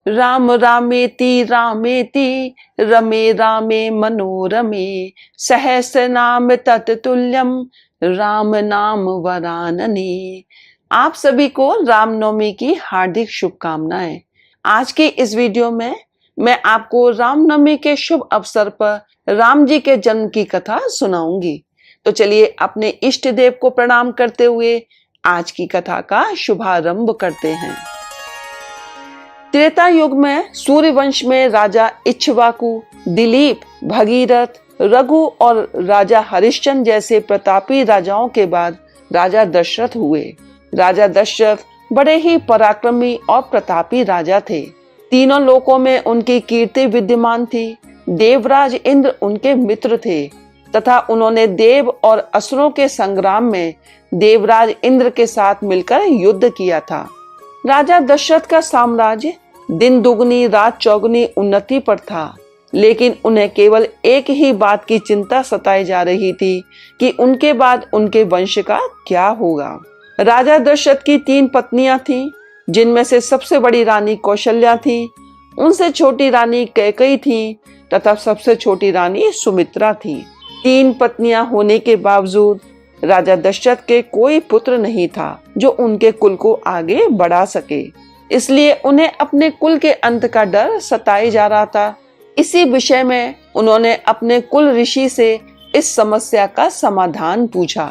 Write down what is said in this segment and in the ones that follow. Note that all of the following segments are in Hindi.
राम रामेति रामेति रमे रामे मनोरमे सहस्र नाम तत्तुल्यम राम नाम वरानने। आप सभी को रामनवमी की हार्दिक शुभकामनाएं। आज की इस वीडियो में मैं आपको रामनवमी के शुभ अवसर पर राम जी के जन्म की कथा सुनाऊंगी। तो चलिए अपने इष्ट देव को प्रणाम करते हुए आज की कथा का शुभारंभ करते हैं। त्रेता युग में सूर्य वंश में राजा इक्ष्वाकु, दिलीप, भगीरथ, रघु और राजा हरिश्चंद्र जैसे प्रतापी राजाओं के बाद राजा दशरथ हुए। राजा दशरथ बड़े ही पराक्रमी और प्रतापी राजा थे। तीनों लोकों में उनकी कीर्ति विद्यमान थी। देवराज इंद्र उनके मित्र थे तथा उन्होंने देव और असुरों के संग्राम में देवराज इंद्र के साथ मिलकर युद्ध किया था। राजा दशरथ का साम्राज्य दिन दुगनी रात चौगुनी उन्नति पर था, लेकिन उन्हें केवल एक ही बात की चिंता सताई जा रही थी कि उनके बाद उनके वंश का क्या होगा। राजा दशरथ की 3 पत्नियां थीं, जिनमें से सबसे बड़ी रानी कौशल्या थी, उनसे छोटी रानी कैकेयी थी तथा सबसे छोटी रानी सुमित्रा थी। 3 पत्नियां होने के बावजूद राजा दशरथ के कोई पुत्र नहीं था जो उनके कुल को आगे बढ़ा सके, इसलिए उन्हें अपने कुल के अंत का डर सताए जा रहा था। इसी विषय में उन्होंने अपने कुल ऋषि से इस समस्या का समाधान पूछा।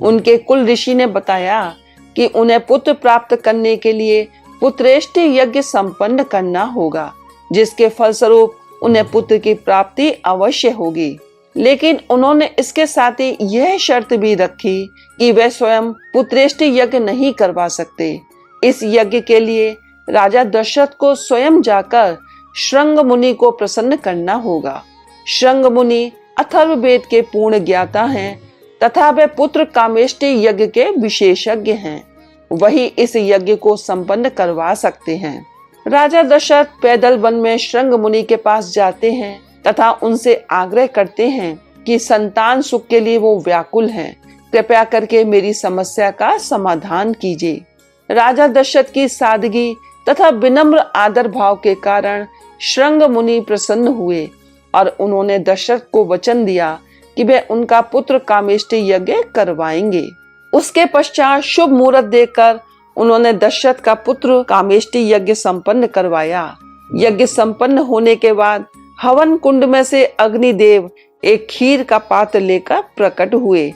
उनके कुल ऋषि ने बताया कि उन्हें पुत्र प्राप्त करने के लिए पुत्रेष्टि यज्ञ संपन्न करना होगा, जिसके फलस्वरूप उन्हें पुत्र की प्राप्ति अवश्य होगी। लेकिन उन्होंने इसके साथ ही यह शर्त भी रखी कि वे स्वयं पुत्रेष्टि यज्ञ नहीं करवा सकते। इस यज्ञ के लिए राजा दशरथ को स्वयं जाकर श्रृंग मुनि को प्रसन्न करना होगा। श्रृंग मुनि अथर्ववेद के पूर्ण ज्ञाता हैं तथा वे पुत्र कामेष्टि यज्ञ के विशेषज्ञ हैं। वही इस यज्ञ को संपन्न करवा सकते हैं। राजा दशरथ पैदल वन में श्रृंग मुनि के पास जाते हैं तथा उनसे आग्रह करते हैं कि संतान सुख के लिए वो व्याकुल हैं, कृपया करके मेरी समस्या का समाधान कीजिए। राजा दशरथ की सादगी तथा विनम्र आदर भाव के कारण श्रृंग मुनि प्रसन्न हुए और उन्होंने दशरथ को वचन दिया कि वे उनका पुत्र कामेष्टि यज्ञ करवाएंगे। उसके पश्चात शुभ मुहूर्त देखकर उन्होंने दशरथ का पुत्र कामेष्टि यज्ञ संपन्न करवाया। यज्ञ संपन्न होने के बाद हवन कुंड में से अग्निदेव एक खीर का पात्र लेकर प्रकट हुए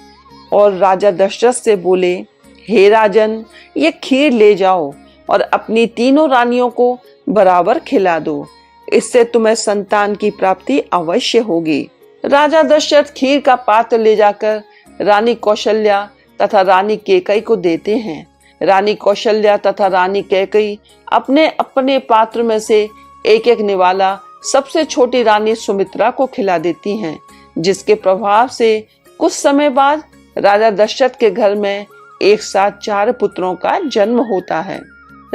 और राजा दशरथ से बोले, हे राजन, ये खीर ले जाओ और अपनी तीनों रानियों को बराबर खिला दो, इससे तुम्हें संतान की प्राप्ति अवश्य होगी। राजा दशरथ खीर का पात्र ले जाकर रानी कौशल्या तथा रानी कैकेयी को देते हैं। रानी कौशल्या तथा रानी कैकेयी अपने अपने पात्र में से एक एक निवाला सबसे छोटी रानी सुमित्रा को खिला देती हैं, जिसके प्रभाव से कुछ समय बाद राजा दशरथ के घर में एक साथ 4 पुत्रों का जन्म होता है।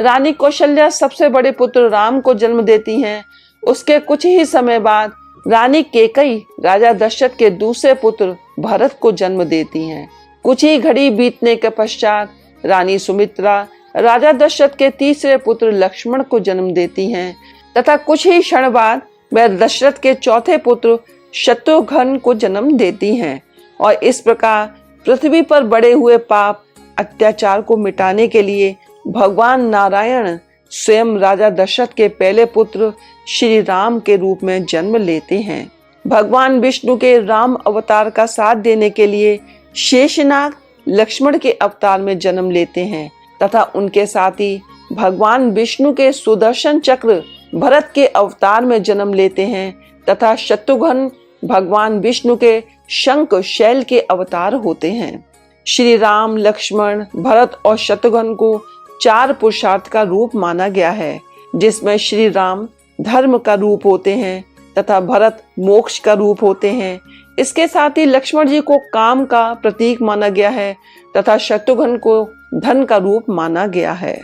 रानी कौशल्या सबसे बड़े पुत्र राम को जन्म देती हैं। उसके कुछ ही समय बाद रानी कैकेयी राजा दशरथ के दूसरे पुत्र भरत को जन्म देती हैं। कुछ ही घड़ी बीतने के पश्चात रानी सुमित्रा राजा दशरथ के तीसरे पुत्र लक्ष्मण को जन्म देती हैं तथा कुछ ही क्षण बाद वह दशरथ के चौथे पुत्र शत्रुघ्न को जन्म देती हैं। और इस प्रकार पृथ्वी पर बढ़े हुए पाप अत्याचार को मिटाने के लिए भगवान नारायण स्वयं राजा दशरथ के पहले पुत्र श्री राम के रूप में जन्म लेते हैं। भगवान विष्णु के राम अवतार का साथ देने के लिए शेषनाग लक्ष्मण के अवतार में जन्म लेते हैं तथा उनके साथ ही भगवान विष्णु के सुदर्शन चक्र भरत के अवतार में जन्म लेते हैं तथा शत्रुघ्न भगवान विष्णु के शंख शैल के अवतार होते हैं। श्री राम, लक्ष्मण, भरत और शत्रुघ्न को 4 पुरुषार्थ का रूप माना गया है, जिसमें श्री राम धर्म का रूप होते हैं तथा भरत मोक्ष का रूप होते हैं। इसके साथ ही लक्ष्मण जी को काम का प्रतीक माना गया है तथा शत्रुघ्न को धन का रूप माना गया है।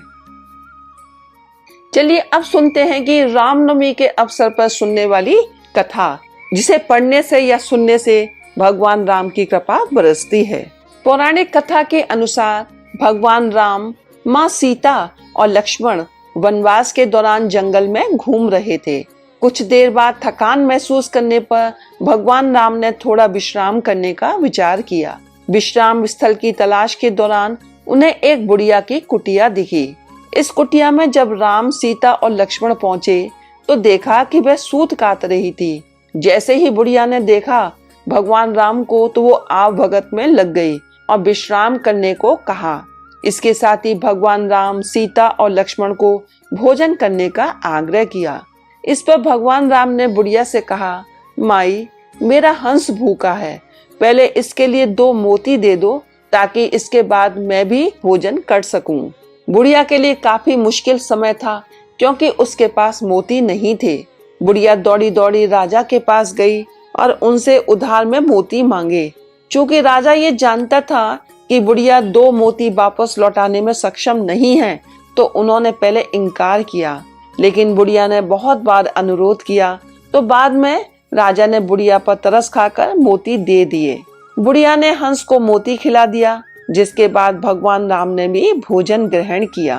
चलिए अब सुनते हैं कि रामनवमी के अवसर पर सुनने वाली कथा, जिसे पढ़ने से या सुनने से भगवान राम की कृपा बरसती है। पौराणिक कथा के अनुसार भगवान राम, माँ सीता और लक्ष्मण वनवास के दौरान जंगल में घूम रहे थे। कुछ देर बाद थकान महसूस करने पर भगवान राम ने थोड़ा विश्राम करने का विचार किया। विश्राम स्थल की तलाश के दौरान उन्हें एक बुढ़िया की कुटिया दिखी। इस कुटिया में जब राम, सीता और लक्ष्मण पहुंचे तो देखा कि वह सूत काट रही थी। जैसे ही बुढ़िया ने देखा भगवान राम को तो वो आव भगत में लग गई और विश्राम करने को कहा। इसके साथ ही भगवान राम, सीता और लक्ष्मण को भोजन करने का आग्रह किया। इस पर भगवान राम ने बुढ़िया से कहा, माई, मेरा हंस भूखा है, पहले इसके लिए 2 मोती दे दो ताकि इसके बाद मैं भी भोजन कर सकूं। बुढ़िया के लिए काफी मुश्किल समय था क्योंकि उसके पास मोती नहीं थे। बुढ़िया दौड़ी दौड़ी राजा के पास गई और उनसे उधार में मोती मांगे। चूंकि राजा ये जानता था कि बुढ़िया 2 मोती वापस लौटाने में सक्षम नहीं है, तो उन्होंने पहले इनकार किया। लेकिन बुढ़िया ने बहुत बार अनुरोध किया तो बाद में राजा ने बुढ़िया पर तरस खाकर मोती दे दिए। बुढ़िया ने हंस को मोती खिला दिया, जिसके बाद भगवान राम ने भी भोजन ग्रहण किया।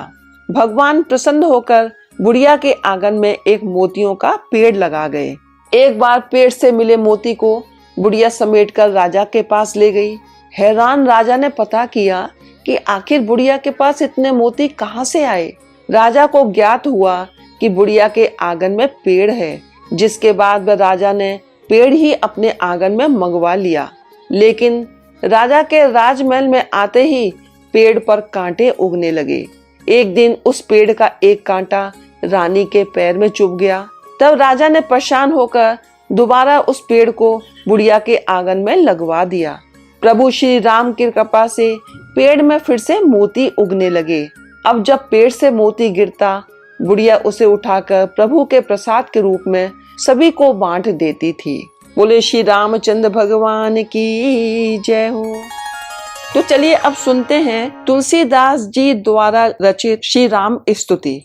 भगवान प्रसन्न होकर बुढ़िया के आंगन में एक मोतियों का पेड़ लगा गए। एक बार पेड़ से मिले मोती को बुढ़िया समेटकर राजा के पास ले गई। हैरान राजा ने पता किया कि आखिर बुढ़िया के पास इतने मोती कहाँ से आए। राजा को ज्ञात हुआ कि बुढ़िया के आंगन में पेड़ है, जिसके बाद वह राजा ने पेड़ ही अपने आंगन में मंगवा लिया। लेकिन राजा के राजमहल में आते ही पेड़ पर कांटे उगने लगे। एक दिन उस पेड़ का एक कांटा रानी के पैर में चुभ गया। तब राजा ने परेशान होकर दोबारा उस पेड़ को बुढ़िया के आंगन में लगवा दिया। प्रभु श्री राम की कृपा से पेड़ में फिर से मोती उगने लगे। अब जब पेड़ से मोती गिरता, बुढ़िया उसे उठाकर प्रभु के प्रसाद के रूप में सभी को बांट देती थी। बोले श्री रामचंद्र भगवान की जय हो। तो चलिए अब सुनते हैं तुलसीदास जी द्वारा रचित श्री राम स्तुति।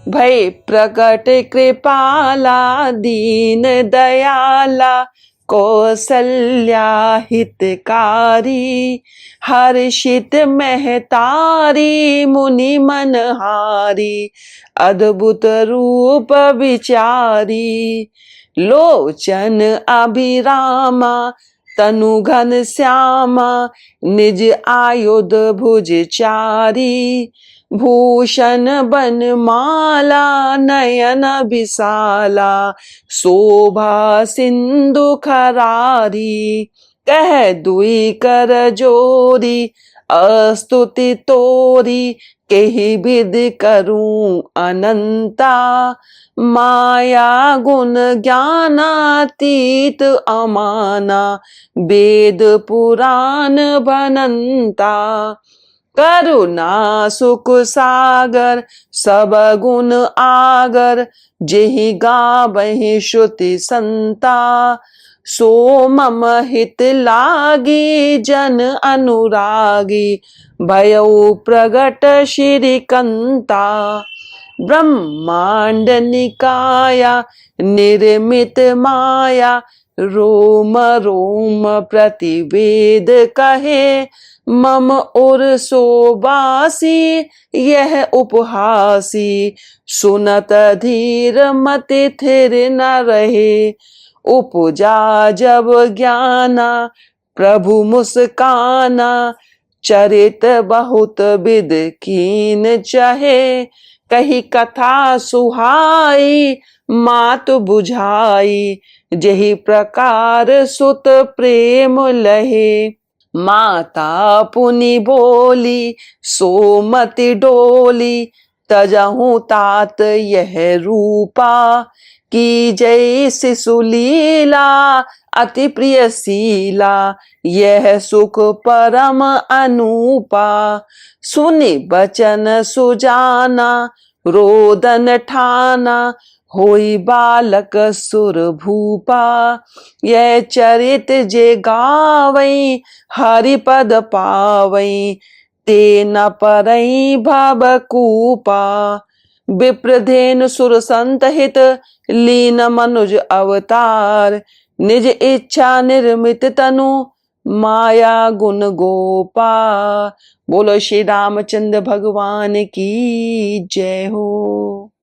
भय प्रकट कृपाला दीन दयाला कौसल्या हितकारी हर्षित महतारी मुनि मनहारी अद्भुत रूप विचारी लोचन अभिरामा तनु घन श्यामा निज आयुध भुज चारी भूषण बनमाला नयन विशाला शोभा सिंधु खरारी कह दुई कर जोरी अस्तुति तोरी केहि विद करूं अनंता माया गुण ज्ञानातीत अमाना वेद पुराण बनंता करुणा सुख सागर सब गुण आगर जेहि गावहि श्रुति संता सो मम हित लागी जन अनुरागी भयउ प्रगट श्री कंता ब्रह्मांड निकाया निर्मित माया रोम रोम प्रतिवेद कहे मम और सोबासी यह उपहासी सुनत धीर मति थिर न रहे उपजा जब ज्ञाना प्रभु मुस्काना चरित बहुत विद कीन चाहे कही कथा सुहाई मात बुझाई जेहि प्रकार सुत प्रेम लहे माता पुनि बोली सोमति डोली तजहु तात यह रूपा की जय शिशु लीला अति प्रिय शीला यह सुख परम अनूपा सुनि बचन सुजाना रोदन ठाना होई बालक सुर भूपा यह चरित जे गावई हरि पद पावई ते न परई भवकूपा विप्रधेनु सुर संत हित लीन मनुज अवतार निज इच्छा निर्मित तनु माया गुण गोपा। बोलो श्री रामचंद्र भगवान की जय हो।